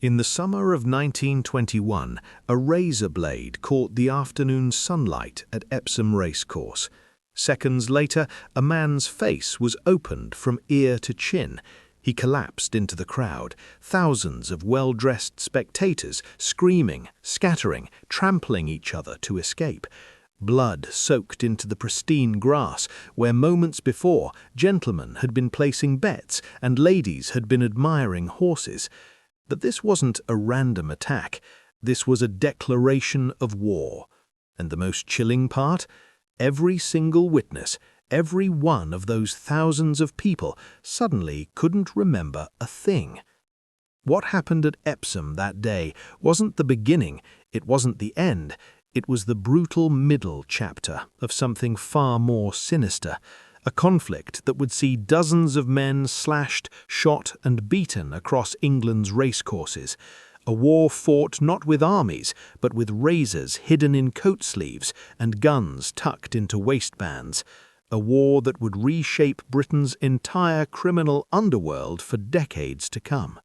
In the summer of 1921, a razor blade caught the afternoon sunlight at Epsom Racecourse. Seconds later, a man's face was opened from ear to chin. He collapsed into the crowd, thousands of well-dressed spectators screaming, scattering, trampling each other to escape. Blood soaked into the pristine grass where moments before gentlemen had been placing bets and ladies had been admiring horses. But this wasn't a random attack. This was a declaration of war. And the most chilling part? Every single witness, every one of those thousands of people suddenly couldn't remember a thing. What happened at Epsom that day wasn't the beginning, it wasn't the end, it was the brutal middle chapter of something far more sinister. A conflict that would see dozens of men slashed, shot and beaten across England's racecourses. A war fought not with armies, but with razors hidden in coat sleeves and guns tucked into waistbands. A war that would reshape Britain's entire criminal underworld for decades to come.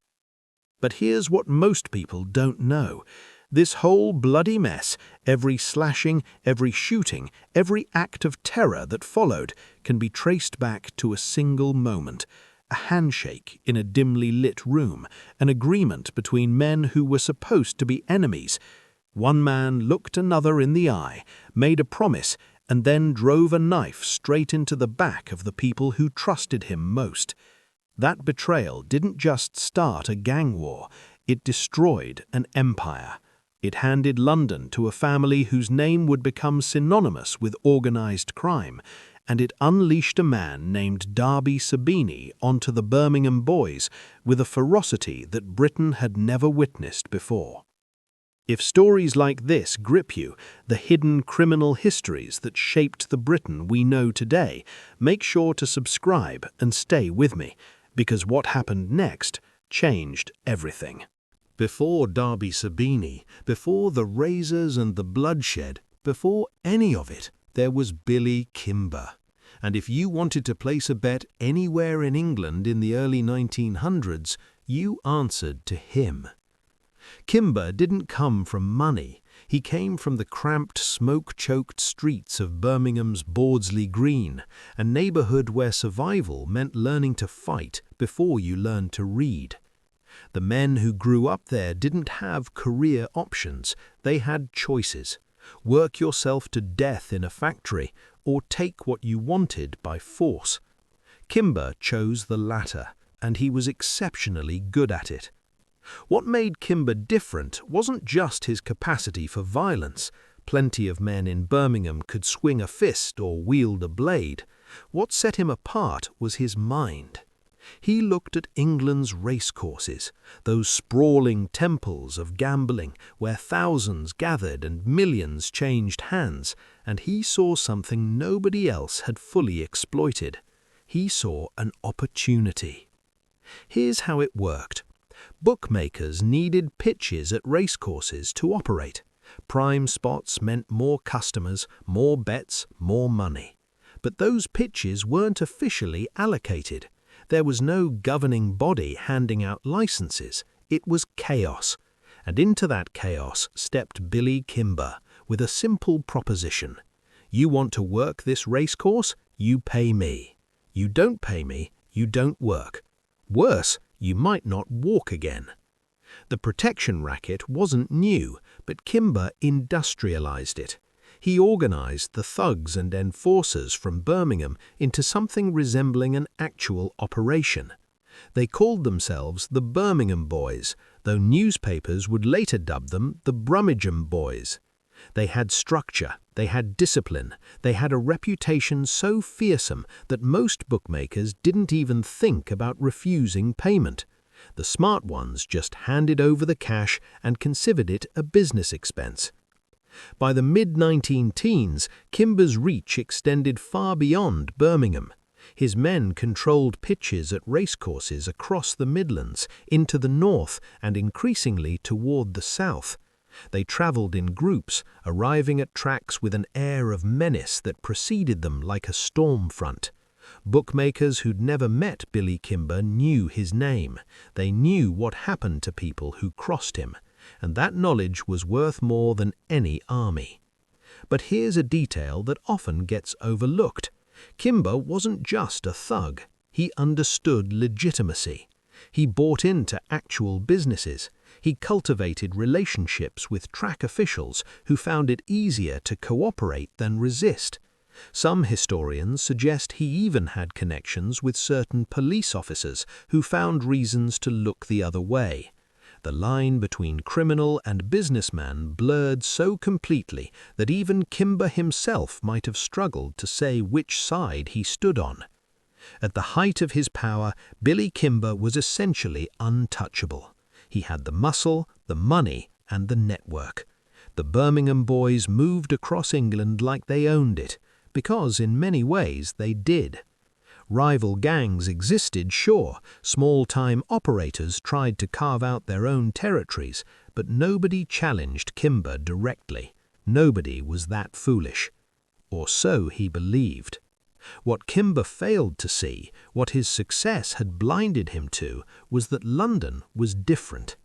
But here's what most people don't know. This whole bloody mess, every slashing, every shooting, every act of terror that followed, can be traced back to a single moment. A handshake in a dimly lit room, an agreement between men who were supposed to be enemies. One man looked another in the eye, made a promise, and then drove a knife straight into the back of the people who trusted him most. That betrayal didn't just start a gang war, it destroyed an empire. It handed London to a family whose name would become synonymous with organized crime, and it unleashed a man named Darby Sabini onto the Birmingham Boys with a ferocity that Britain had never witnessed before. If stories like this grip you, the hidden criminal histories that shaped the Britain we know today, make sure to subscribe and stay with me, because what happened next changed everything. Before Darby Sabini, before the razors and the bloodshed, before any of it, there was Billy Kimber. And if you wanted to place a bet anywhere in England in the early 1900s, you answered to him. Kimber didn't come from money. He came from the cramped, smoke-choked streets of Birmingham's Bawdsley Green, a neighborhood where survival meant learning to fight before you learned to read. The men who grew up there didn't have career options, they had choices. Work yourself to death in a factory, or take what you wanted by force. Kimber chose the latter, and he was exceptionally good at it. What made Kimber different wasn't just his capacity for violence. Plenty of men in Birmingham could swing a fist or wield a blade. What set him apart was his mind. He looked at England's racecourses, those sprawling temples of gambling where thousands gathered and millions changed hands, and he saw something nobody else had fully exploited. He saw an opportunity. Here's how it worked. Bookmakers needed pitches at racecourses to operate. Prime spots meant more customers, more bets, more money. But those pitches weren't officially allocated. There was no governing body handing out licenses. It was chaos. And into that chaos stepped Billy Kimber with a simple proposition. You want to work this racecourse? You pay me. You don't pay me, you don't work. Worse, you might not walk again. The protection racket wasn't new, but Kimber industrialized it. He organized the thugs and enforcers from Birmingham into something resembling an actual operation. They called themselves the Birmingham Boys, though newspapers would later dub them the Birmingham Boys. They had structure, they had discipline, they had a reputation so fearsome that most bookmakers didn't even think about refusing payment. The smart ones just handed over the cash and considered it a business expense. By the mid-19-teens, Kimber's reach extended far beyond Birmingham. His men controlled pitches at racecourses across the Midlands, into the north and increasingly toward the south. They travelled in groups, arriving at tracks with an air of menace that preceded them like a storm front. Bookmakers who'd never met Billy Kimber knew his name. They knew what happened to people who crossed him, and that knowledge was worth more than any army. But here's a detail that often gets overlooked. Kimber wasn't just a thug. He understood legitimacy. He bought into actual businesses. He cultivated relationships with track officials who found it easier to cooperate than resist. Some historians suggest he even had connections with certain police officers who found reasons to look the other way. The line between criminal and businessman blurred so completely that even Kimber himself might have struggled to say which side he stood on. At the height of his power, Billy Kimber was essentially untouchable. He had the muscle, the money, and the network. The Birmingham Boys moved across England like they owned it, because in many ways they did. Rival gangs existed, sure. Small-time operators tried to carve out their own territories, but nobody challenged Kimber directly. Nobody was that foolish. Or so he believed. What Kimber failed to see, what his success had blinded him to, was that London was different.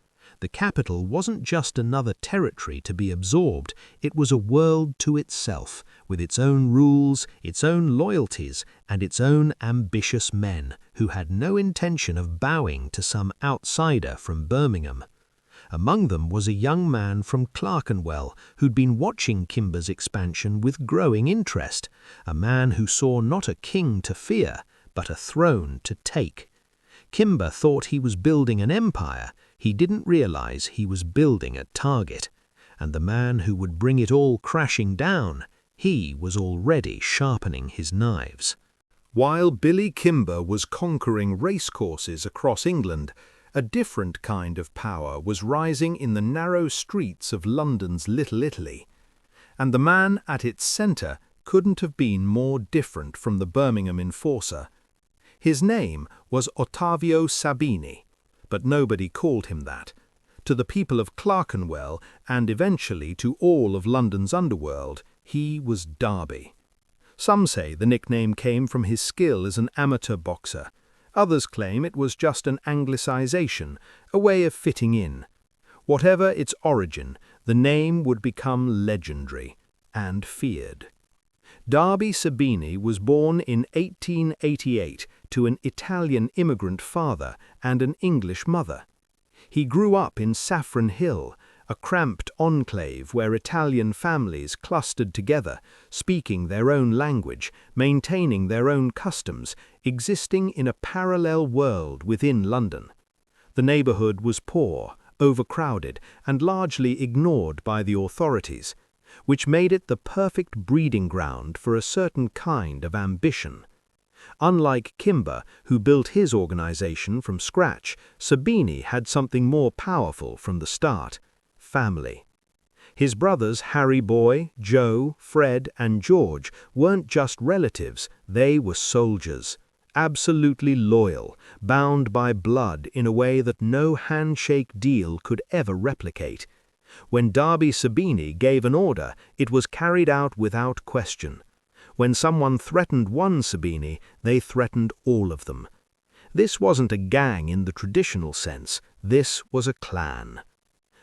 The capital wasn't just another territory to be absorbed, it was a world to itself, with its own rules, its own loyalties, and its own ambitious men, who had no intention of bowing to some outsider from Birmingham. Among them was a young man from Clerkenwell who'd been watching Kimber's expansion with growing interest, a man who saw not a king to fear, but a throne to take. Kimber thought he was building an empire. He didn't realize he was building a target. And the man who would bring it all crashing down, he was already sharpening his knives. While Billy Kimber was conquering racecourses across England, a different kind of power was rising in the narrow streets of London's Little Italy. And the man at its centre couldn't have been more different from the Birmingham enforcer. His name was Ottavio Sabini, but nobody called him that. To the people of Clerkenwell, and eventually to all of London's underworld, he was Darby. Some say the nickname came from his skill as an amateur boxer. Others claim it was just an anglicization, a way of fitting in. Whatever its origin, the name would become legendary and feared. Darby Sabini was born in 1888 to an Italian immigrant father and an English mother. He grew up in Saffron Hill, a cramped enclave where Italian families clustered together, speaking their own language, maintaining their own customs, existing in a parallel world within London. The neighborhood was poor, overcrowded, and largely ignored by the authorities, which made it the perfect breeding ground for a certain kind of ambition. Unlike Kimber, who built his organization from scratch, Sabini had something more powerful from the start: family. His brothers Harry Boy, Joe, Fred, and George weren't just relatives, they were soldiers. Absolutely loyal, bound by blood in a way that no handshake deal could ever replicate. When Darby Sabini gave an order, it was carried out without question. When someone threatened one Sabini, they threatened all of them. This wasn't a gang in the traditional sense, this was a clan.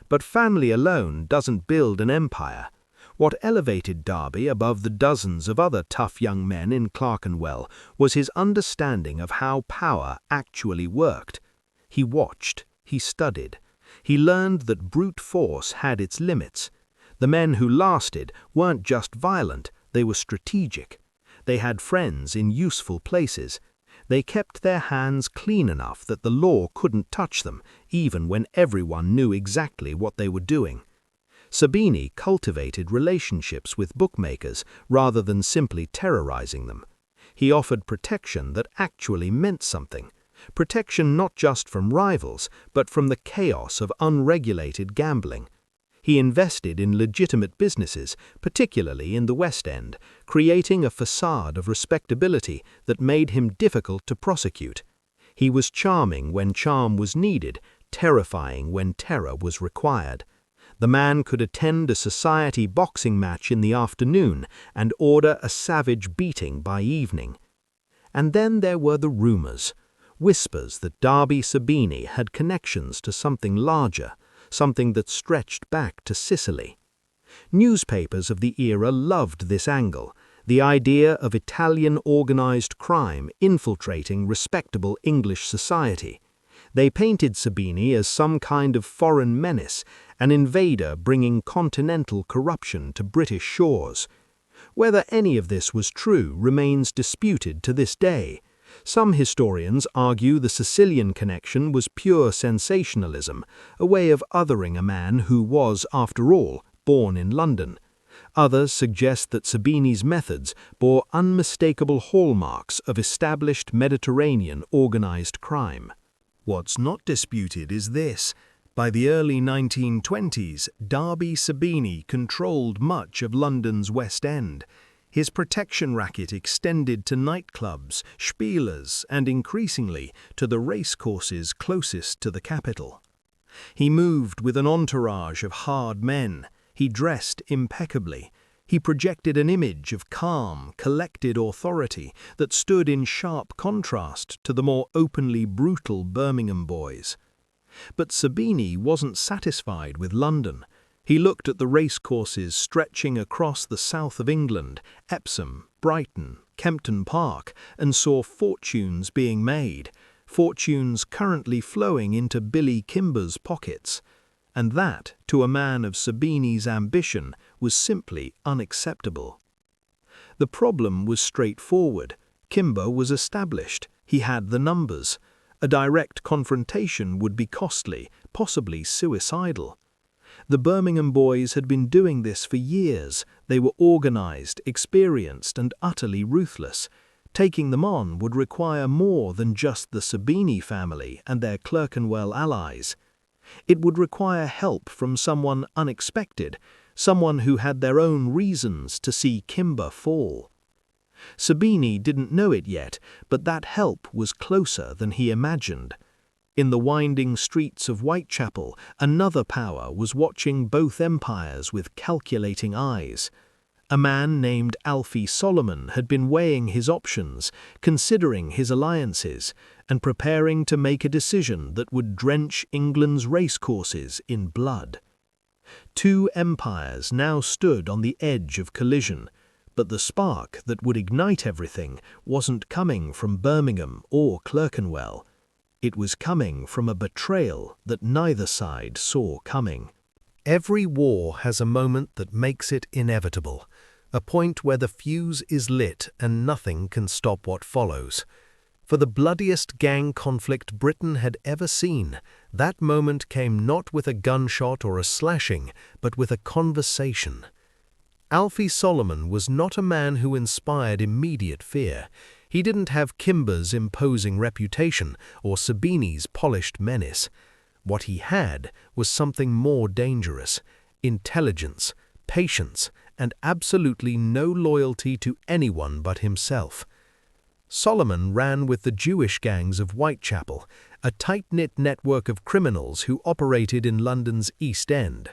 But family alone doesn't build an empire. What elevated Darby above the dozens of other tough young men in Clerkenwell was his understanding of how power actually worked. He watched, he studied. He learned that brute force had its limits. The men who lasted weren't just violent, they were strategic. They had friends in useful places. They kept their hands clean enough that the law couldn't touch them, even when everyone knew exactly what they were doing. Sabini cultivated relationships with bookmakers rather than simply terrorizing them. He offered protection that actually meant something. Protection not just from rivals, but from the chaos of unregulated gambling. He invested in legitimate businesses, particularly in the West End, creating a facade of respectability that made him difficult to prosecute. He was charming when charm was needed, terrifying when terror was required. The man could attend a society boxing match in the afternoon and order a savage beating by evening. And then there were the rumours, whispers that Darby Sabini had connections to something larger, something that stretched back to Sicily. Newspapers of the era loved this angle, the idea of Italian organized crime infiltrating respectable English society. They painted Sabini as some kind of foreign menace, an invader bringing continental corruption to British shores. Whether any of this was true remains disputed to this day. Some historians argue the Sicilian connection was pure sensationalism, a way of othering a man who was, after all, born in London. Others suggest that Sabini's methods bore unmistakable hallmarks of established Mediterranean organized crime. What's not disputed is this: by the early 1920s, Darby Sabini controlled much of London's West End. His protection racket extended to nightclubs, spielers, and increasingly to the racecourses closest to the capital. He moved with an entourage of hard men. He dressed impeccably. He projected an image of calm, collected authority that stood in sharp contrast to the more openly brutal Birmingham Boys. But Sabini wasn't satisfied with London. He looked at the racecourses stretching across the south of England, Epsom, Brighton, Kempton Park, and saw fortunes being made, fortunes currently flowing into Billy Kimber's pockets. And that, to a man of Sabini's ambition, was simply unacceptable. The problem was straightforward. Kimber was established. He had the numbers. A direct confrontation would be costly, possibly suicidal. The Birmingham Boys had been doing this for years. They were organized, experienced, and utterly ruthless. Taking them on would require more than just the Sabini family and their Clerkenwell allies. It would require help from someone unexpected, someone who had their own reasons to see Kimber fall. Sabini didn't know it yet, but that help was closer than he imagined. In the winding streets of Whitechapel, another power was watching both empires with calculating eyes. A man named Alfie Solomon had been weighing his options, considering his alliances, and preparing to make a decision that would drench England's racecourses in blood. Two empires now stood on the edge of collision, but the spark that would ignite everything wasn't coming from Birmingham or Clerkenwell. It was coming from a betrayal that neither side saw coming. Every war has a moment that makes it inevitable, a point where the fuse is lit and nothing can stop what follows. For the bloodiest gang conflict Britain had ever seen, that moment came not with a gunshot or a slashing, but with a conversation. Alfie Solomon was not a man who inspired immediate fear. He didn't have Kimber's imposing reputation or Sabini's polished menace. What he had was something more dangerous: intelligence, patience, and absolutely no loyalty to anyone but himself. Solomon ran with the Jewish gangs of Whitechapel, a tight-knit network of criminals who operated in London's East End.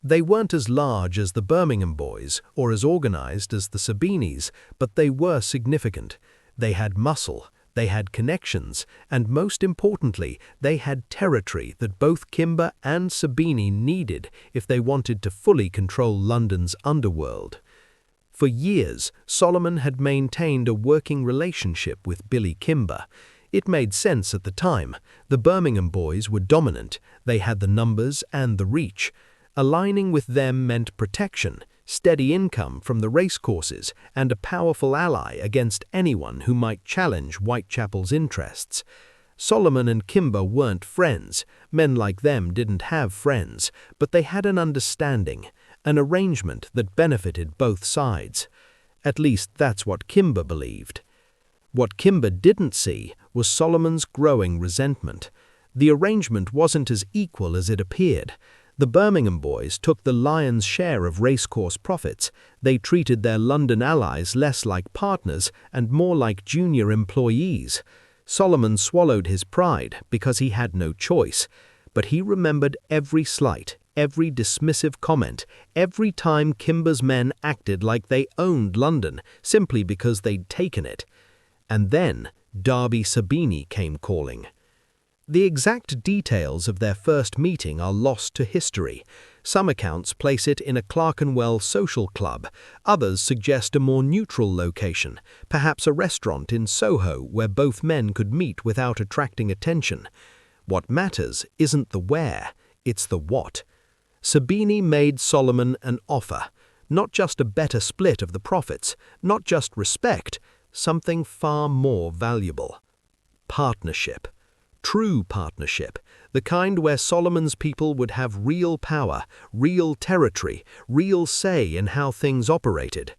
They weren't as large as the Birmingham Boys or as organized as the Sabinis, but they were significant. They had muscle, they had connections, and most importantly, they had territory that both Kimber and Sabini needed if they wanted to fully control London's underworld. For years, Solomon had maintained a working relationship with Billy Kimber. It made sense at the time. The Birmingham Boys were dominant. They had the numbers and the reach. Aligning with them meant protection, steady income from the racecourses, and a powerful ally against anyone who might challenge Whitechapel's interests. Solomon and Kimber weren't friends. Men like them didn't have friends, but they had an understanding, an arrangement that benefited both sides. At least that's what Kimber believed. What Kimber didn't see was Solomon's growing resentment. The arrangement wasn't as equal as it appeared. The Birmingham Boys took the lion's share of racecourse profits. They treated their London allies less like partners and more like junior employees. Solomon swallowed his pride because he had no choice, but he remembered every slight, every dismissive comment, every time Kimber's men acted like they owned London simply because they'd taken it. And then Darby Sabini came calling. The exact details of their first meeting are lost to history. Some accounts place it in a Clerkenwell social club, others suggest a more neutral location, perhaps a restaurant in Soho where both men could meet without attracting attention. What matters isn't the where, it's the what. Sabini made Solomon an offer, not just a better split of the profits, not just respect, something far more valuable. Partnership. True partnership, the kind where Solomon's people would have real power, real territory, real say in how things operated.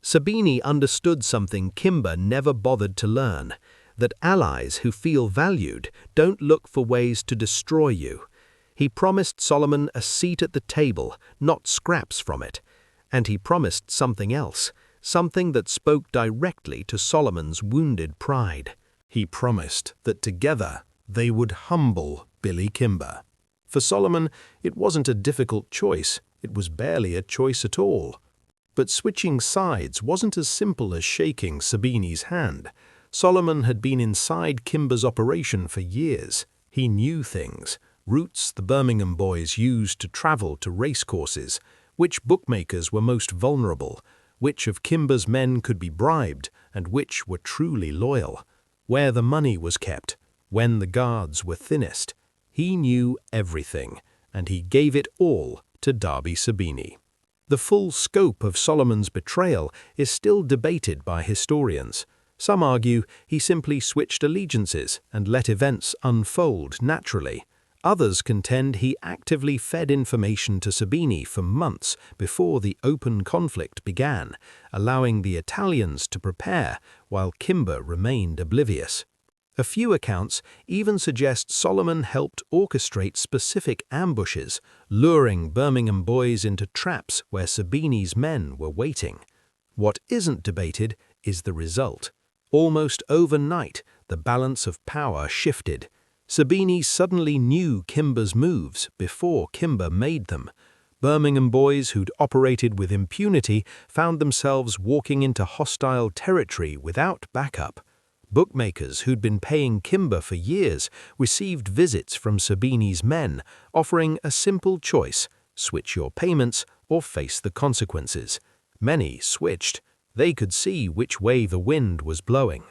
Sabini understood something Kimber never bothered to learn, that allies who feel valued don't look for ways to destroy you. He promised Solomon a seat at the table, not scraps from it. And he promised something else, something that spoke directly to Solomon's wounded pride. He promised that together they would humble Billy Kimber. For Solomon, it wasn't a difficult choice, it was barely a choice at all. But switching sides wasn't as simple as shaking Sabini's hand. Solomon had been inside Kimber's operation for years. He knew things, routes the Birmingham Boys used to travel to racecourses, which bookmakers were most vulnerable, which of Kimber's men could be bribed, and which were truly loyal, where the money was kept, when the guards were thinnest. He knew everything, and he gave it all to Darby Sabini. The full scope of Solomon's betrayal is still debated by historians. Some argue he simply switched allegiances and let events unfold naturally. Others contend he actively fed information to Sabini for months before the open conflict began, allowing the Italians to prepare while Kimber remained oblivious. A few accounts even suggest Solomon helped orchestrate specific ambushes, luring Birmingham Boys into traps where Sabini's men were waiting. What isn't debated is the result. Almost overnight, the balance of power shifted. Sabini suddenly knew Kimber's moves before Kimber made them. Birmingham Boys who'd operated with impunity found themselves walking into hostile territory without backup. Bookmakers who'd been paying Kimber for years received visits from Sabini's men, offering a simple choice: switch your payments or face the consequences. Many switched. They could see which way the wind was blowing.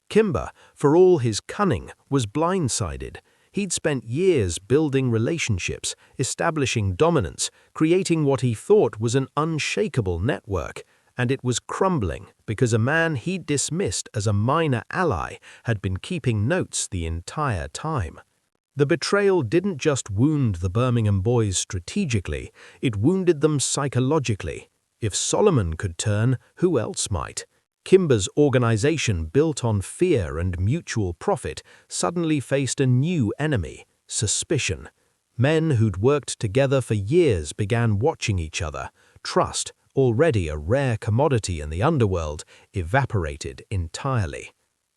Kimber, for all his cunning, was blindsided. He'd spent years building relationships, establishing dominance, creating what he thought was an unshakable network. And it was crumbling because a man he'd dismissed as a minor ally had been keeping notes the entire time. The betrayal didn't just wound the Birmingham Boys strategically, it wounded them psychologically. If Solomon could turn, who else might? Kimber's organization, built on fear and mutual profit, suddenly faced a new enemy: suspicion. Men who'd worked together for years began watching each other. Trust, already a rare commodity in the underworld, evaporated entirely.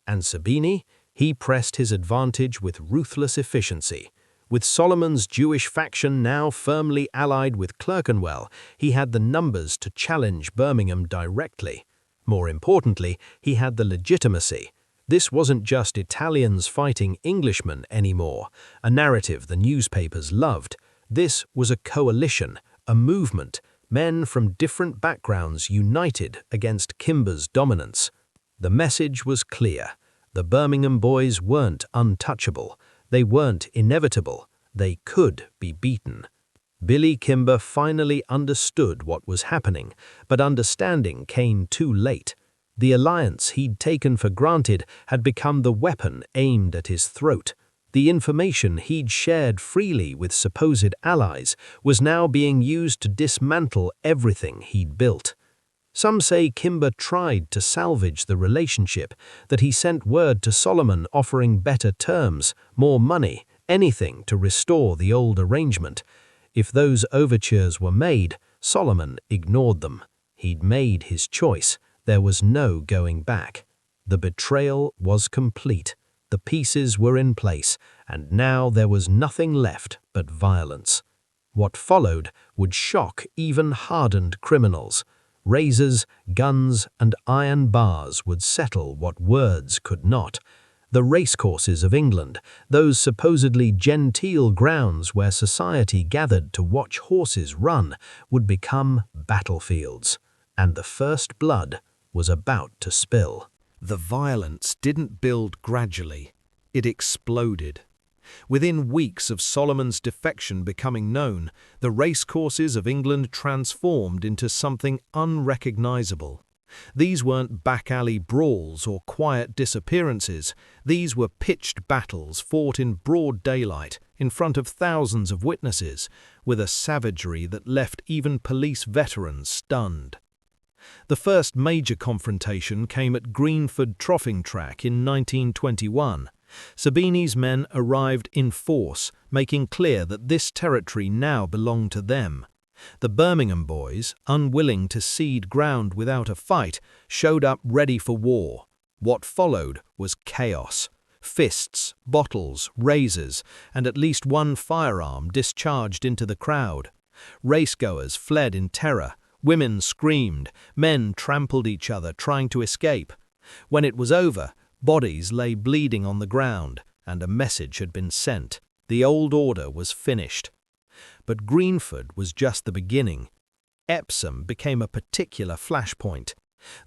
And Sabini? He pressed his advantage with ruthless efficiency. With Solomon's Jewish faction now firmly allied with Clerkenwell, he had the numbers to challenge Birmingham directly. More importantly, he had the legitimacy. This wasn't just Italians fighting Englishmen anymore, a narrative the newspapers loved. This was a coalition, a movement, men from different backgrounds united against Kimber's dominance. The message was clear. The Birmingham Boys weren't untouchable. They weren't inevitable. They could be beaten. Billy Kimber finally understood what was happening, but understanding came too late. The alliance he'd taken for granted had become the weapon aimed at his throat. The information he'd shared freely with supposed allies was now being used to dismantle everything he'd built. Some say Kimber tried to salvage the relationship, that he sent word to Solomon offering better terms, more money, anything to restore the old arrangement. If those overtures were made, Solomon ignored them. He'd made his choice. There was no going back. The betrayal was complete. The pieces were in place, and now there was nothing left but violence. What followed would shock even hardened criminals. Razors, guns, and iron bars would settle what words could not. The racecourses of England, those supposedly genteel grounds where society gathered to watch horses run, would become battlefields, and the first blood was about to spill. The violence didn't build gradually, it exploded. Within weeks of Solomon's defection becoming known, the racecourses of England transformed into something unrecognizable. These weren't back-alley brawls or quiet disappearances. These were pitched battles fought in broad daylight, in front of thousands of witnesses, with a savagery that left even police veterans stunned. The first major confrontation came at Greenford Troughing Track in 1921. Sabini's men arrived in force, making clear that this territory now belonged to them. The Birmingham Boys, unwilling to cede ground without a fight, showed up ready for war. What followed was chaos. Fists, bottles, razors, and at least one firearm discharged into the crowd. Racegoers fled in terror. Women screamed. Men trampled each other, trying to escape. When it was over, bodies lay bleeding on the ground, and a message had been sent. The old order was finished. But Greenford was just the beginning. Epsom became a particular flashpoint.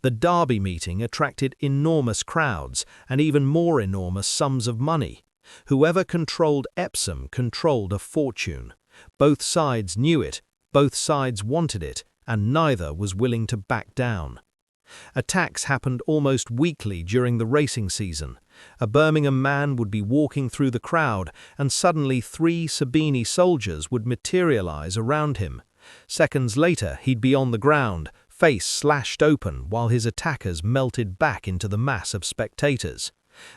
The Derby meeting attracted enormous crowds and even more enormous sums of money. Whoever controlled Epsom controlled a fortune. Both sides knew it, both sides wanted it, and neither was willing to back down. Attacks happened almost weekly during the racing season. A Birmingham man would be walking through the crowd, and suddenly 3 Sabini soldiers would materialize around him. Seconds later, he'd be on the ground, face slashed open, while his attackers melted back into the mass of spectators.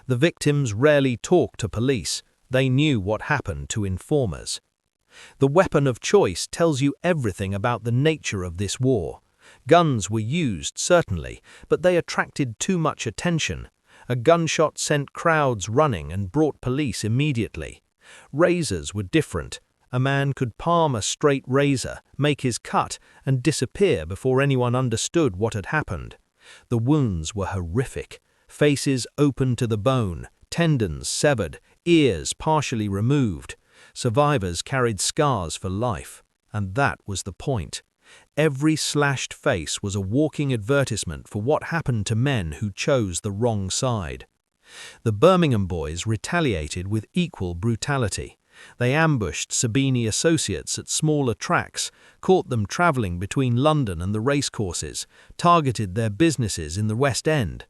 The victims rarely talked to police. They knew what happened to informers. The weapon of choice tells you everything about the nature of this war. Guns were used, certainly, but they attracted too much attention. A gunshot sent crowds running and brought police immediately. Razors were different. A man could palm a straight razor, make his cut, and disappear before anyone understood what had happened. The wounds were horrific. Faces open to the bone, tendons severed, ears partially removed. Survivors carried scars for life, and that was the point. Every slashed face was a walking advertisement for what happened to men who chose the wrong side. The Birmingham Boys retaliated with equal brutality. They ambushed Sabini associates at smaller tracks, caught them travelling between London and the racecourses, targeted their businesses in the West End.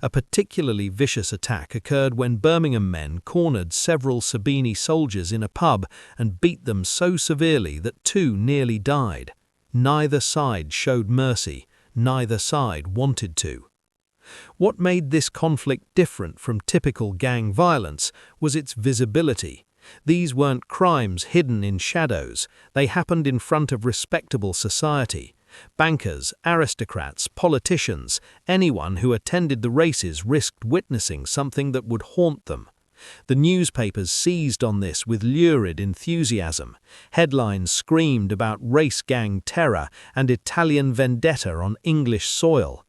A particularly vicious attack occurred when Birmingham men cornered several Sabini soldiers in a pub and beat them so severely that 2 nearly died. Neither side showed mercy, neither side wanted to. What made this conflict different from typical gang violence was its visibility. These weren't crimes hidden in shadows, they happened in front of respectable society. Bankers, aristocrats, politicians, anyone who attended the races risked witnessing something that would haunt them. The newspapers seized on this with lurid enthusiasm. Headlines screamed about race gang terror and Italian vendetta on English soil.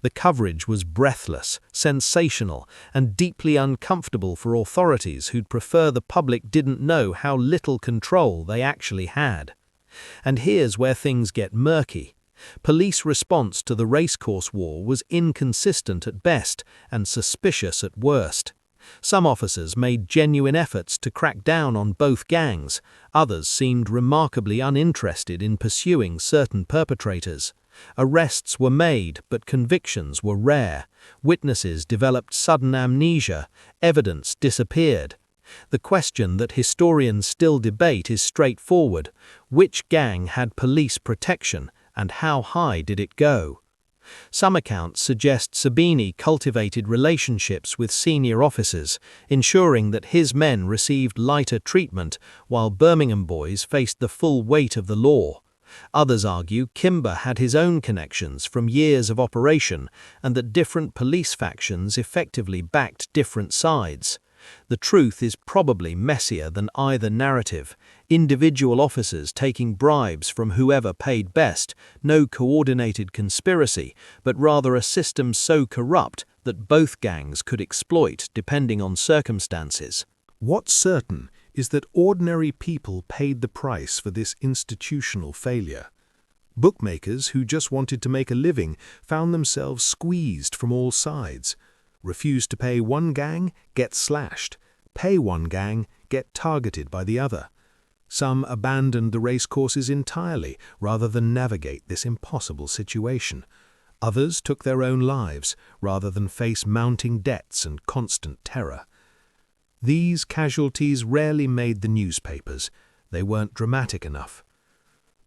The coverage was breathless, sensational, and deeply uncomfortable for authorities who'd prefer the public didn't know how little control they actually had. And here's where things get murky. Police response to the racecourse war was inconsistent at best and suspicious at worst. Some officers made genuine efforts to crack down on both gangs. Others seemed remarkably uninterested in pursuing certain perpetrators. Arrests were made, but convictions were rare. Witnesses developed sudden amnesia. Evidence disappeared. The question that historians still debate is straightforward. Which gang had police protection, and how high did it go? Some accounts suggest Sabini cultivated relationships with senior officers, ensuring that his men received lighter treatment while Birmingham Boys faced the full weight of the law. Others argue Kimber had his own connections from years of operation and that different police factions effectively backed different sides. The truth is probably messier than either narrative. Individual officers taking bribes from whoever paid best, no coordinated conspiracy, but rather a system so corrupt that both gangs could exploit depending on circumstances. What's certain is that ordinary people paid the price for this institutional failure. Bookmakers who just wanted to make a living found themselves squeezed from all sides. Refuse to pay one gang, get slashed. Pay one gang, get targeted by the other. Some abandoned the racecourses entirely rather than navigate this impossible situation. Others took their own lives rather than face mounting debts and constant terror. These casualties rarely made the newspapers. They weren't dramatic enough.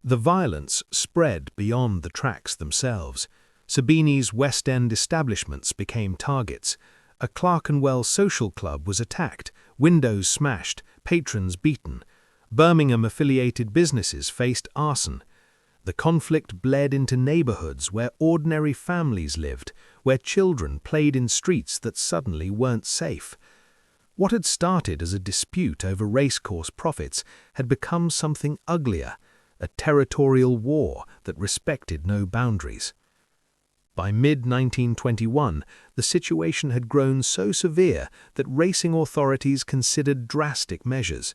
The violence spread beyond the tracks themselves. Sabini's West End establishments became targets. A Clerkenwell social club was attacked, windows smashed, patrons beaten. Birmingham-affiliated businesses faced arson. The conflict bled into neighborhoods where ordinary families lived, where children played in streets that suddenly weren't safe. What had started as a dispute over racecourse profits had become something uglier, a territorial war that respected no boundaries. By mid-1921, the situation had grown so severe that racing authorities considered drastic measures.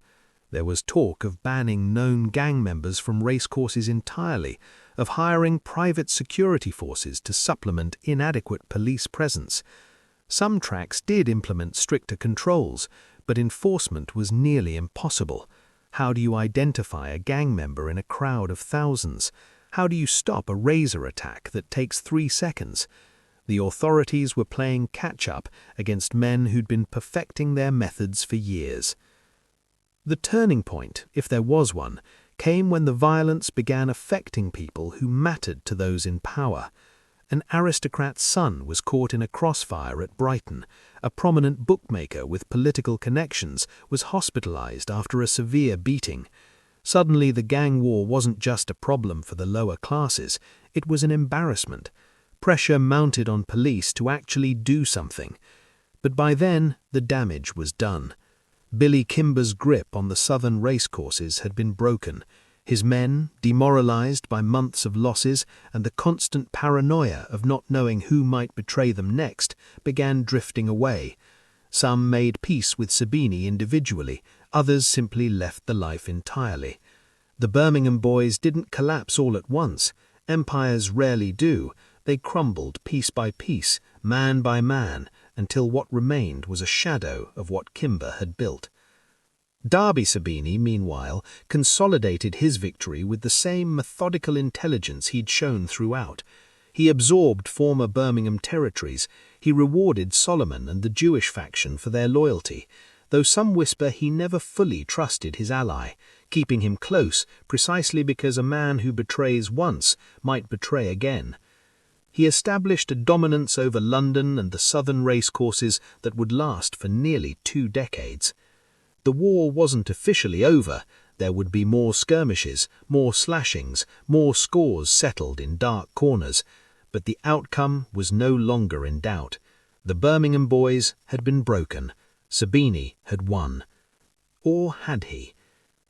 There was talk of banning known gang members from racecourses entirely, of hiring private security forces to supplement inadequate police presence. Some tracks did implement stricter controls, but enforcement was nearly impossible. How do you identify a gang member in a crowd of thousands? How do you stop a razor attack that takes 3 seconds? The authorities were playing catch-up against men who'd been perfecting their methods for years. The turning point, if there was one, came when the violence began affecting people who mattered to those in power. An aristocrat's son was caught in a crossfire at Brighton. A prominent bookmaker with political connections was hospitalized after a severe beating. Suddenly, the gang war wasn't just a problem for the lower classes, it was an embarrassment. Pressure mounted on police to actually do something. But by then, the damage was done. Billy Kimber's grip on the southern racecourses had been broken. His men, demoralized by months of losses and the constant paranoia of not knowing who might betray them next, began drifting away. Some made peace with Sabini individually, others simply left the life entirely. The Birmingham Boys didn't collapse all at once. Empires rarely do. They crumbled piece by piece, man by man, until what remained was a shadow of what Kimber had built. Darby Sabini, meanwhile, consolidated his victory with the same methodical intelligence he'd shown throughout. He absorbed former Birmingham territories. He rewarded Solomon and the Jewish faction for their loyalty, though some whisper he never fully trusted his ally, keeping him close precisely because a man who betrays once might betray again. He established a dominance over London and the southern racecourses that would last for nearly 2 decades. The war wasn't officially over. There would be more skirmishes, more slashings, more scores settled in dark corners. But the outcome was no longer in doubt. The Birmingham Boys had been broken. Sabini had won. Or had he?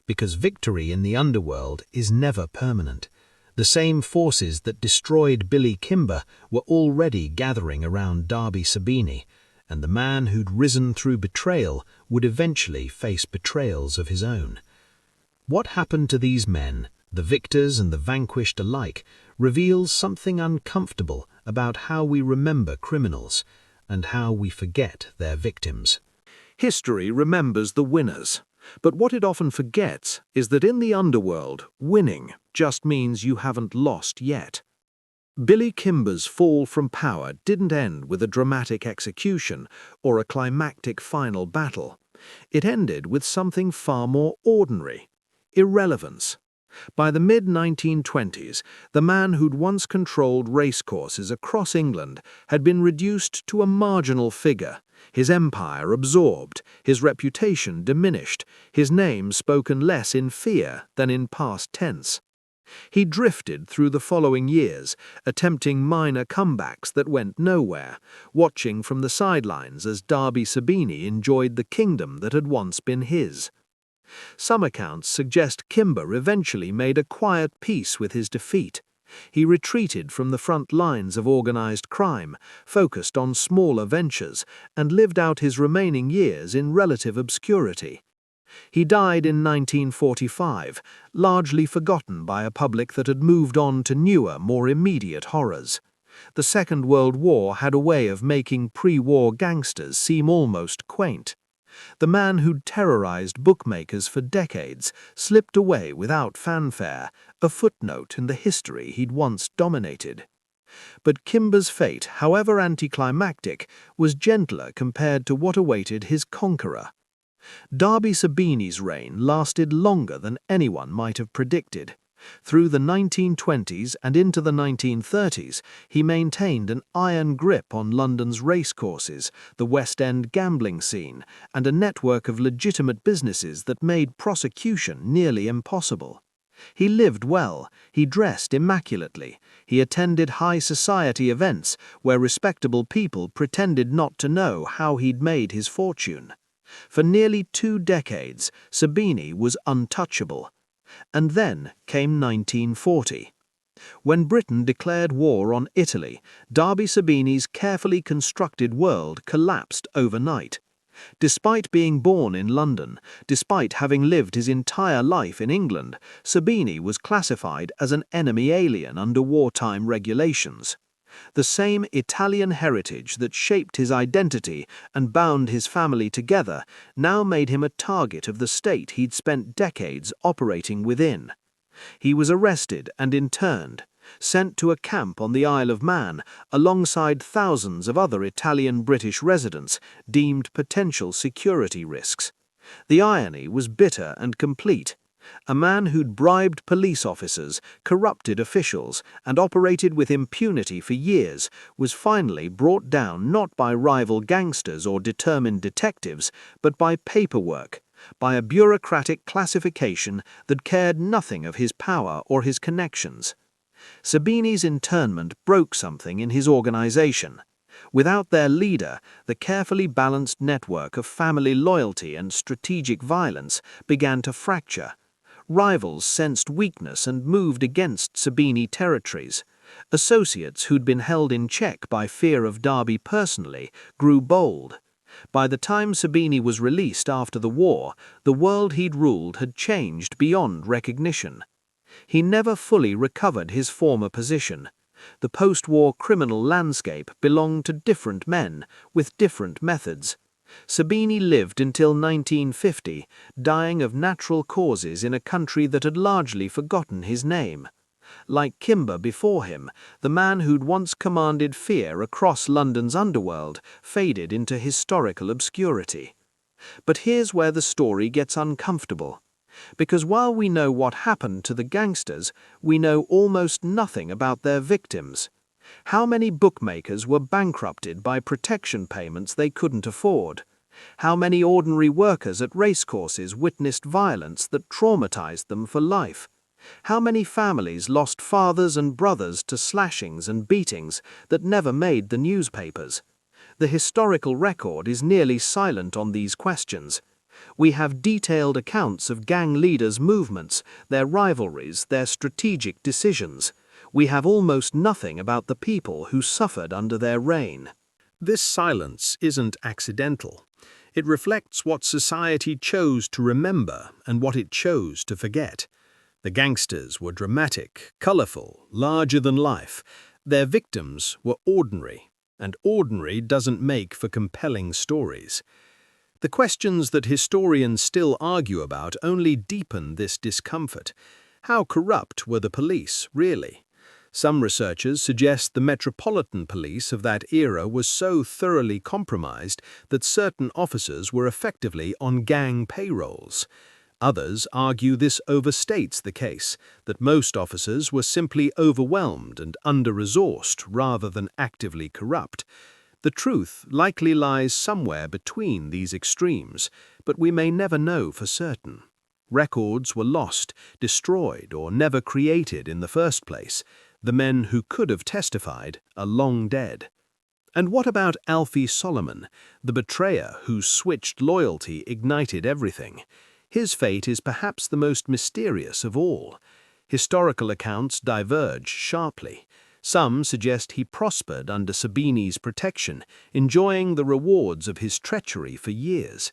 Because victory in the underworld is never permanent. The same forces that destroyed Billy Kimber were already gathering around Darby Sabini, and the man who'd risen through betrayal would eventually face betrayals of his own. What happened to these men, the victors and the vanquished alike, reveals something uncomfortable about how we remember criminals and how we forget their victims. History remembers the winners, but what it often forgets is that in the underworld, winning just means you haven't lost yet. Billy Kimber's fall from power didn't end with a dramatic execution or a climactic final battle. It ended with something far more ordinary: irrelevance. By the mid-1920s, the man who'd once controlled racecourses across England had been reduced to a marginal figure, his empire absorbed, his reputation diminished, his name spoken less in fear than in past tense. He drifted through the following years, attempting minor comebacks that went nowhere, watching from the sidelines as Darby Sabini enjoyed the kingdom that had once been his. Some accounts suggest Kimber eventually made a quiet peace with his defeat. He retreated from the front lines of organized crime, focused on smaller ventures, and lived out his remaining years in relative obscurity. He died in 1945, largely forgotten by a public that had moved on to newer, more immediate horrors. The Second World War had a way of making pre-war gangsters seem almost quaint. The man who'd terrorized bookmakers for decades slipped away without fanfare, a footnote in the history he'd once dominated. But Kimber's fate, however anticlimactic, was gentler compared to what awaited his conqueror. Darby Sabini's reign lasted longer than anyone might have predicted. Through the 1920s and into the 1930s, he maintained an iron grip on London's racecourses, the West End gambling scene, and a network of legitimate businesses that made prosecution nearly impossible. He lived well, he dressed immaculately, he attended high society events where respectable people pretended not to know how he'd made his fortune. For nearly 2 decades, Sabini was untouchable. And then came 1940. When Britain declared war on Italy, Darby Sabini's carefully constructed world collapsed overnight. Despite being born in London, despite having lived his entire life in England, Sabini was classified as an enemy alien under wartime regulations. The same Italian heritage that shaped his identity and bound his family together now made him a target of the state he'd spent decades operating within. He was arrested and interned, sent to a camp on the Isle of Man alongside thousands of other Italian-British residents deemed potential security risks. The irony was bitter and complete. A man who'd bribed police officers, corrupted officials, and operated with impunity for years was finally brought down not by rival gangsters or determined detectives, but by paperwork, by a bureaucratic classification that cared nothing of his power or his connections. Sabini's internment broke something in his organization. Without their leader, the carefully balanced network of family loyalty and strategic violence began to fracture. Rivals sensed weakness and moved against Sabini territories. Associates who'd been held in check by fear of Darby personally grew bold. By the time Sabini was released after the war, the world he'd ruled had changed beyond recognition. He never fully recovered his former position. The post-war criminal landscape belonged to different men with different methods. Sabini lived until 1950, dying of natural causes in a country that had largely forgotten his name. Like Kimber before him, the man who'd once commanded fear across London's underworld faded into historical obscurity. But here's where the story gets uncomfortable. Because while we know what happened to the gangsters, we know almost nothing about their victims. How many bookmakers were bankrupted by protection payments they couldn't afford? How many ordinary workers at racecourses witnessed violence that traumatized them for life? How many families lost fathers and brothers to slashings and beatings that never made the newspapers? The historical record is nearly silent on these questions. We have detailed accounts of gang leaders' movements, their rivalries, their strategic decisions. We have almost nothing about the people who suffered under their reign. This silence isn't accidental. It reflects what society chose to remember and what it chose to forget. The gangsters were dramatic, colorful, larger than life. Their victims were ordinary, and ordinary doesn't make for compelling stories. The questions that historians still argue about only deepen this discomfort. How corrupt were the police, really? Some researchers suggest the Metropolitan Police of that era was so thoroughly compromised that certain officers were effectively on gang payrolls. Others argue this overstates the case, that most officers were simply overwhelmed and under-resourced rather than actively corrupt. The truth likely lies somewhere between these extremes, but we may never know for certain. Records were lost, destroyed, or never created in the first place. The men who could have testified are long dead. And what about Alfie Solomon, the betrayer whose switched loyalty ignited everything? His fate is perhaps the most mysterious of all. Historical accounts diverge sharply. Some suggest he prospered under Sabini's protection, enjoying the rewards of his treachery for years.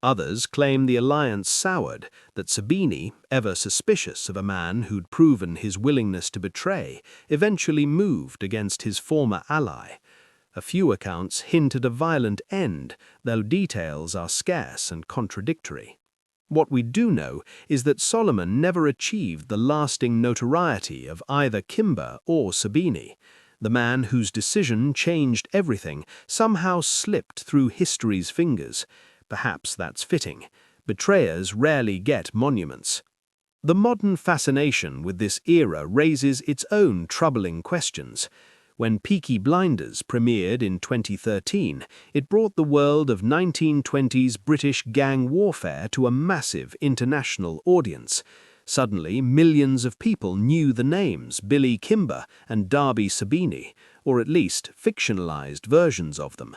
Others claim the alliance soured, that Sabini, ever suspicious of a man who'd proven his willingness to betray, eventually moved against his former ally. A few accounts hint at a violent end, though details are scarce and contradictory. What we do know is that Solomon never achieved the lasting notoriety of either Kimber or Sabini. The man whose decision changed everything somehow slipped through history's fingers. Perhaps that's fitting. Betrayers rarely get monuments. The modern fascination with this era raises its own troubling questions. When Peaky Blinders premiered in 2013, it brought the world of 1920s British gang warfare to a massive international audience. Suddenly, millions of people knew the names Billy Kimber and Darby Sabini, or at least fictionalized versions of them.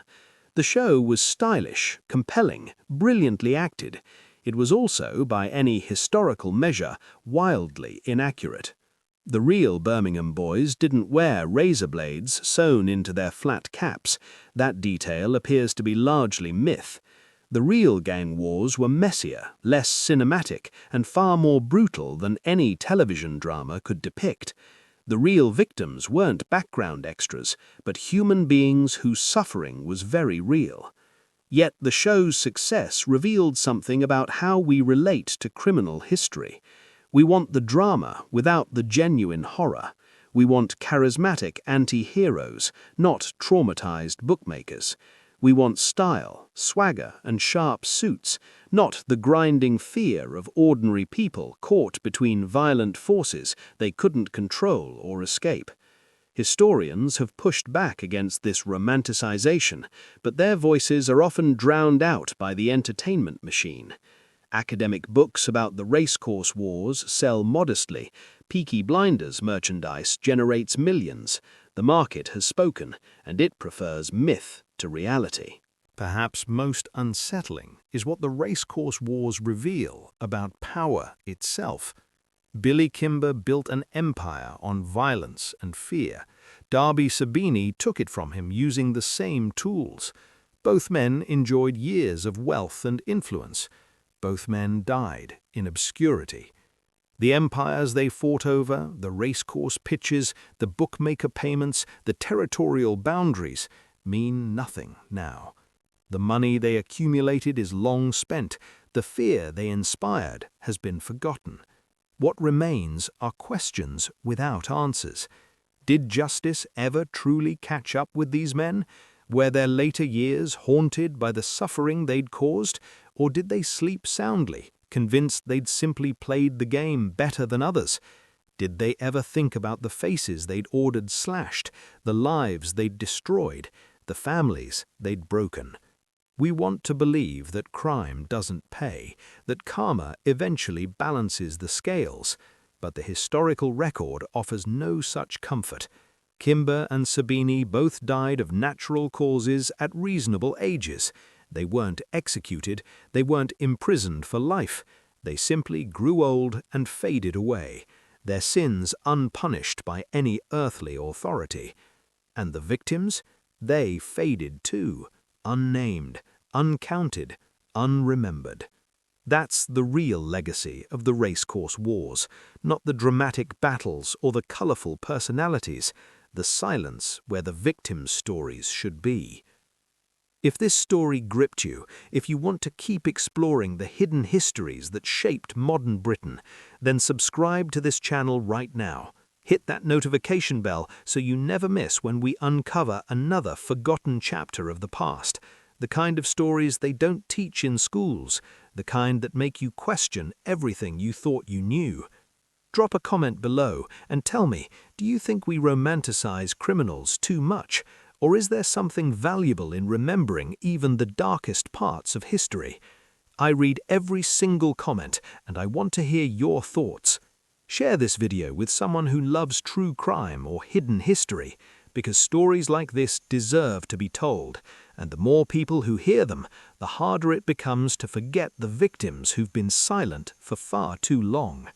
The show was stylish, compelling, brilliantly acted. It was also, by any historical measure, wildly inaccurate. The real Birmingham Boys didn't wear razor blades sewn into their flat caps. That detail appears to be largely myth. The real gang wars were messier, less cinematic, and far more brutal than any television drama could depict. The real victims weren't background extras, but human beings whose suffering was very real. Yet the show's success revealed something about how we relate to criminal history. We want the drama without the genuine horror. We want charismatic anti-heroes, not traumatized bookmakers. We want style, swagger, and sharp suits, not the grinding fear of ordinary people caught between violent forces they couldn't control or escape. Historians have pushed back against this romanticization, but their voices are often drowned out by the entertainment machine. Academic books about the racecourse wars sell modestly. Peaky Blinders merchandise generates millions. The market has spoken, and it prefers myth to reality. Perhaps most unsettling is what the racecourse wars reveal about power itself. Billy Kimber built an empire on violence and fear. Darby Sabini took it from him using the same tools. Both men enjoyed years of wealth and influence. Both men died in obscurity. The empires they fought over, the racecourse pitches, the bookmaker payments, the territorial boundaries, mean nothing now. The money they accumulated is long spent. The fear they inspired has been forgotten. What remains are questions without answers. Did justice ever truly catch up with these men? Were their later years haunted by the suffering they'd caused? Or did they sleep soundly, convinced they'd simply played the game better than others? Did they ever think about the faces they'd ordered slashed, the lives they'd destroyed, the families they'd broken? We want to believe that crime doesn't pay, that karma eventually balances the scales, but the historical record offers no such comfort. Kimber and Sabini both died of natural causes at reasonable ages. They weren't executed, they weren't imprisoned for life. They simply grew old and faded away, their sins unpunished by any earthly authority. And the victims? They faded too, unnamed, uncounted, unremembered. That's the real legacy of the racecourse wars, not the dramatic battles or the colorful personalities, the silence where the victims' stories should be. If this story gripped you, if you want to keep exploring the hidden histories that shaped modern Britain, then subscribe to this channel right now. Hit that notification bell so you never miss when we uncover another forgotten chapter of the past, the kind of stories they don't teach in schools, the kind that make you question everything you thought you knew. Drop a comment below and tell me, do you think we romanticize criminals too much? Or is there something valuable in remembering even the darkest parts of history? I read every single comment, and I want to hear your thoughts. Share this video with someone who loves true crime or hidden history, because stories like this deserve to be told, and the more people who hear them, the harder it becomes to forget the victims who've been silent for far too long.